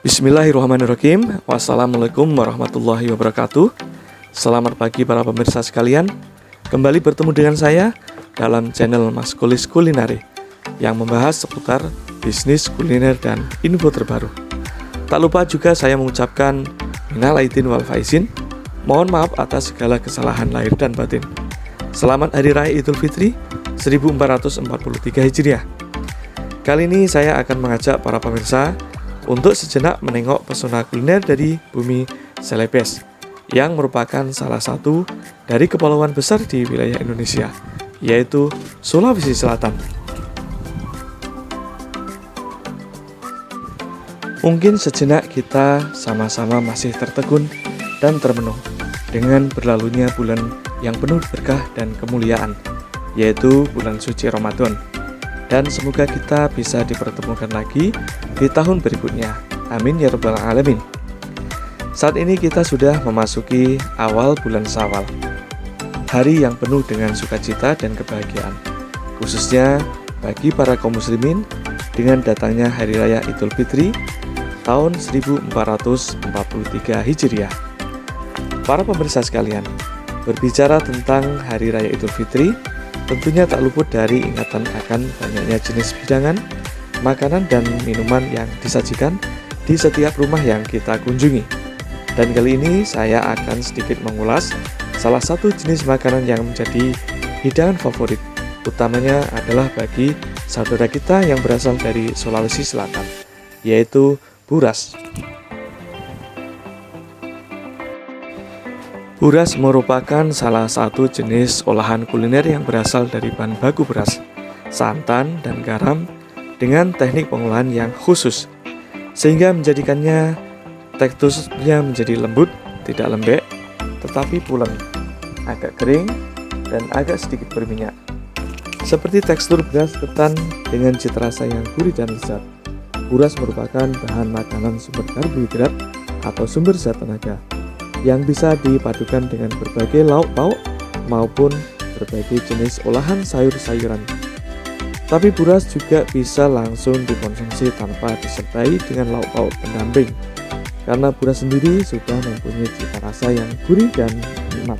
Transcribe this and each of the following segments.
Bismillahirrahmanirrahim. Wassalamualaikum warahmatullahi wabarakatuh. Selamat pagi para pemirsa sekalian. Kembali bertemu dengan saya dalam channel Maskulis Kulinari yang membahas seputar bisnis kuliner dan info terbaru. Tak lupa juga saya mengucapkan minal aidin wal faizin. Mohon maaf atas segala kesalahan lahir dan batin. Selamat Hari Raya Idul Fitri 1443 Hijriah. Kali ini saya akan mengajak para pemirsa untuk sejenak menengok pesona kuliner dari bumi Celebes yang merupakan salah satu dari kepulauan besar di wilayah Indonesia, yaitu Sulawesi Selatan. Mungkin sejenak kita sama-sama masih tertegun dan termenung dengan berlalunya bulan yang penuh berkah dan kemuliaan, yaitu bulan suci Ramadan. Dan semoga kita bisa dipertemukan lagi di tahun berikutnya. Amin ya rabbal alamin. Saat ini kita sudah memasuki awal bulan Syawal, hari yang penuh dengan sukacita dan kebahagiaan, khususnya bagi para kaum muslimin dengan datangnya Hari Raya Idul Fitri tahun 1443 Hijriah. Para pemirsa sekalian, berbicara tentang Hari Raya Idul Fitri, tentunya tak luput dari ingatan akan banyaknya jenis hidangan, makanan, dan minuman yang disajikan di setiap rumah yang kita kunjungi. Dan kali ini saya akan sedikit mengulas salah satu jenis makanan yang menjadi hidangan favorit, utamanya adalah bagi saudara kita yang berasal dari Sulawesi Selatan, yaitu buras. Buras merupakan salah satu jenis olahan kuliner yang berasal dari bahan baku beras, santan, dan garam dengan teknik pengolahan yang khusus, sehingga menjadikannya teksturnya menjadi lembut, tidak lembek, tetapi pulen, agak kering, dan agak sedikit berminyak. Seperti tekstur beras ketan dengan cita rasa yang gurih dan lezat, buras merupakan bahan makanan sumber karbohidrat atau sumber zat tenaga yang bisa dipadukan dengan berbagai lauk pauk maupun berbagai jenis olahan sayur-sayuran. Tapi buras juga bisa langsung dikonsumsi tanpa disertai dengan lauk pauk pendamping, karena buras sendiri sudah mempunyai cita rasa yang gurih dan nikmat.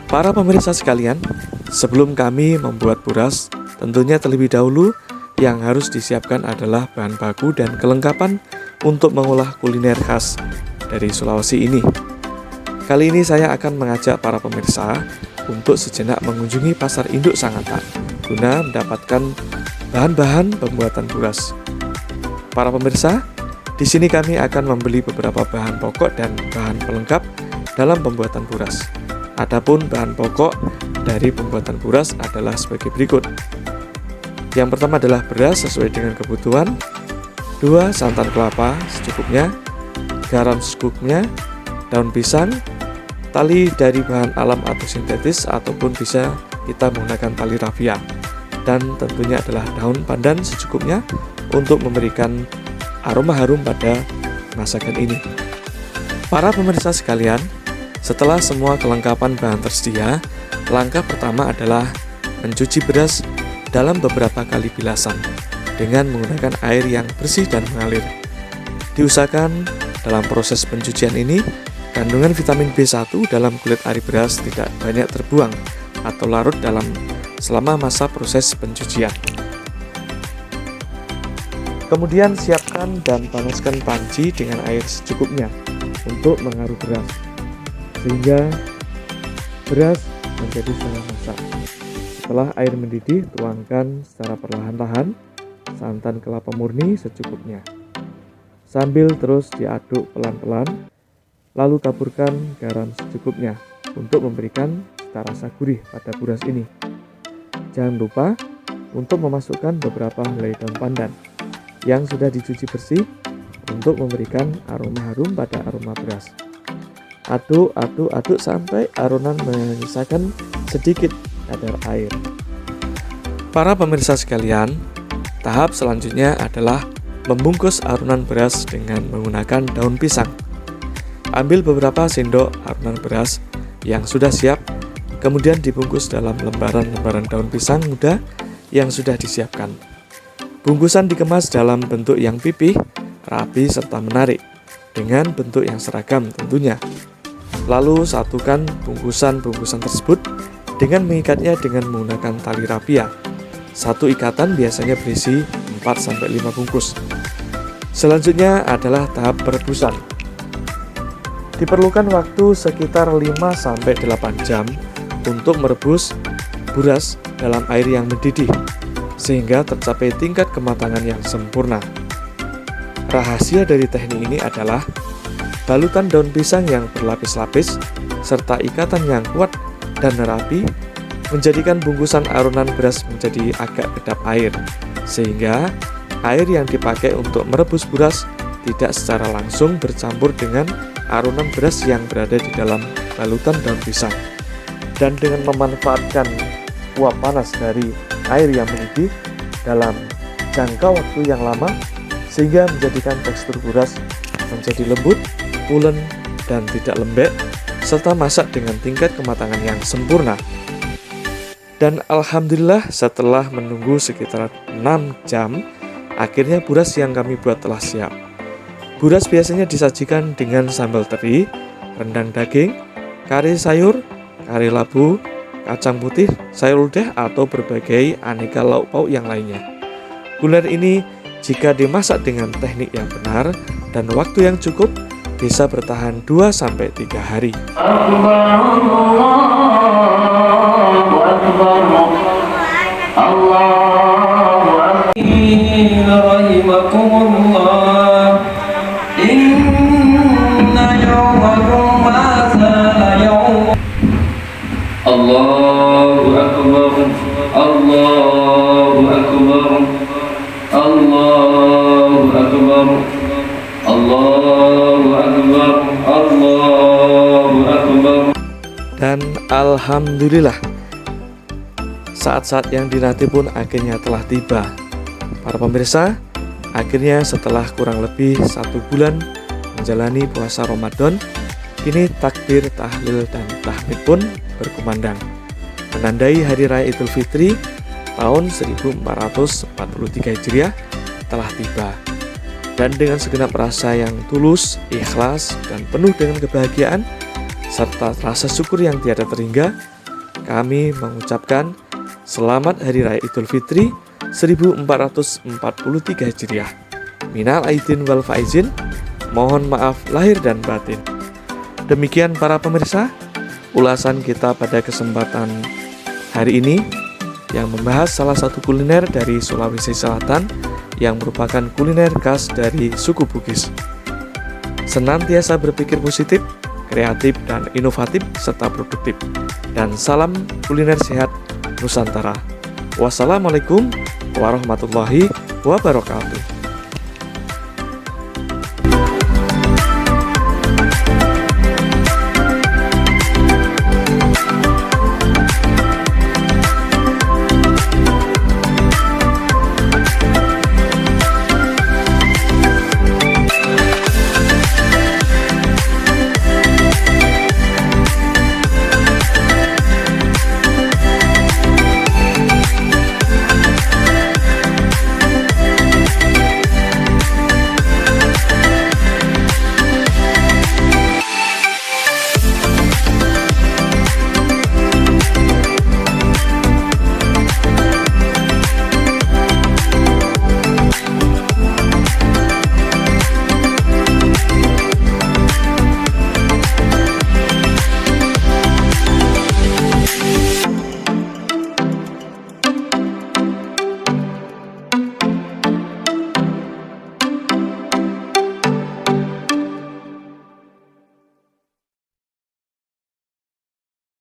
Para pemirsa sekalian, sebelum kami membuat buras, tentunya terlebih dahulu yang harus disiapkan adalah bahan baku dan kelengkapan untuk mengolah kuliner khas dari Sulawesi ini. Kali ini saya akan mengajak para pemirsa untuk sejenak mengunjungi pasar induk Sangatta guna mendapatkan bahan-bahan pembuatan buras. Para pemirsa, di sini kami akan membeli beberapa bahan pokok dan bahan pelengkap dalam pembuatan buras. Adapun bahan pokok dari pembuatan buras adalah sebagai berikut. Yang pertama adalah beras sesuai dengan kebutuhan, 2 santan kelapa secukupnya, garam secukupnya, daun pisang, tali dari bahan alam atau sintetis ataupun bisa kita menggunakan tali rafia, dan tentunya adalah daun pandan secukupnya untuk memberikan aroma harum pada masakan ini. Para pemirsa sekalian, setelah semua kelengkapan bahan tersedia, langkah pertama adalah mencuci beras dalam beberapa kali bilasan dengan menggunakan air yang bersih dan mengalir. Diusahakan dalam proses pencucian ini, kandungan vitamin B1 dalam kulit ari beras tidak banyak terbuang atau larut selama masa proses pencucian. Kemudian siapkan dan panaskan panci dengan air secukupnya untuk mengaruh beras, sehingga beras menjadi setengah masak. Setelah air mendidih, tuangkan secara perlahan-lahan santan kelapa murni secukupnya. Sambil terus diaduk pelan-pelan, lalu taburkan garam secukupnya untuk memberikan cita rasa gurih pada buras ini. Jangan lupa untuk memasukkan beberapa helai daun pandan yang sudah dicuci bersih untuk memberikan aroma harum pada aroma beras. Aduk sampai adonan menyisakan sedikit kadar air. Para pemirsa sekalian, tahap selanjutnya adalah membungkus adonan beras dengan menggunakan daun pisang. Ambil beberapa sendok adonan beras yang sudah siap, kemudian dibungkus dalam lembaran-lembaran daun pisang muda yang sudah disiapkan. Bungkusan dikemas dalam bentuk yang pipih, rapi, serta menarik, dengan bentuk yang seragam tentunya. Lalu satukan bungkusan-bungkusan tersebut dengan mengikatnya dengan menggunakan tali rapia. Satu ikatan biasanya berisi 4-5 bungkus. Selanjutnya adalah tahap perebusan. Diperlukan waktu sekitar 5-8 jam untuk merebus buras dalam air yang mendidih, sehingga tercapai tingkat kematangan yang sempurna. Rahasia dari teknik ini adalah balutan daun pisang yang berlapis-lapis serta ikatan yang kuat dan rapi menjadikan bungkusan arunan beras menjadi agak kedap air, sehingga air yang dipakai untuk merebus beras tidak secara langsung bercampur dengan arunan beras yang berada di dalam balutan daun pisang. Dan dengan memanfaatkan uap panas dari air yang mendidih dalam jangka waktu yang lama, sehingga menjadikan tekstur buras menjadi lembut, pulen, dan tidak lembek, serta masak dengan tingkat kematangan yang sempurna. Dan alhamdulillah setelah menunggu sekitar 6 jam, akhirnya buras yang kami buat telah siap. Buras biasanya disajikan dengan sambal teri, rendang daging, kari sayur, kari labu, kacang putih, sayur lodeh, atau berbagai aneka lauk pauk yang lainnya. Kuliner ini jika dimasak dengan teknik yang benar dan waktu yang cukup, bisa bertahan 2-3 hari. Allahu Akbar, Allahu Akbar, Allahu Akbar, Allahu Akbar, Allahu Akbar. Dan alhamdulillah, saat-saat yang dinanti pun akhirnya telah tiba. Para pemirsa, akhirnya setelah kurang lebih 1 bulan menjalani puasa Ramadan, kini takbir, tahlil, dan tahmid pun berkumandang, menandai Hari Raya Idul Fitri tahun 1443 Hijriah telah tiba. Dan dengan segenap rasa yang tulus, ikhlas, dan penuh dengan kebahagiaan, serta rasa syukur yang tiada terhingga, kami mengucapkan Selamat Hari Raya Idul Fitri 1443 Hijriah. Minal aidin wal faizin, mohon maaf lahir dan batin. Demikian para pemirsa, ulasan kita pada kesempatan hari ini yang membahas salah satu kuliner dari Sulawesi Selatan yang merupakan kuliner khas dari suku Bugis. Senantiasa berpikir positif, kreatif, dan inovatif, serta produktif. Dan salam kuliner sehat Nusantara. Wassalamualaikum warahmatullahi wabarakatuh.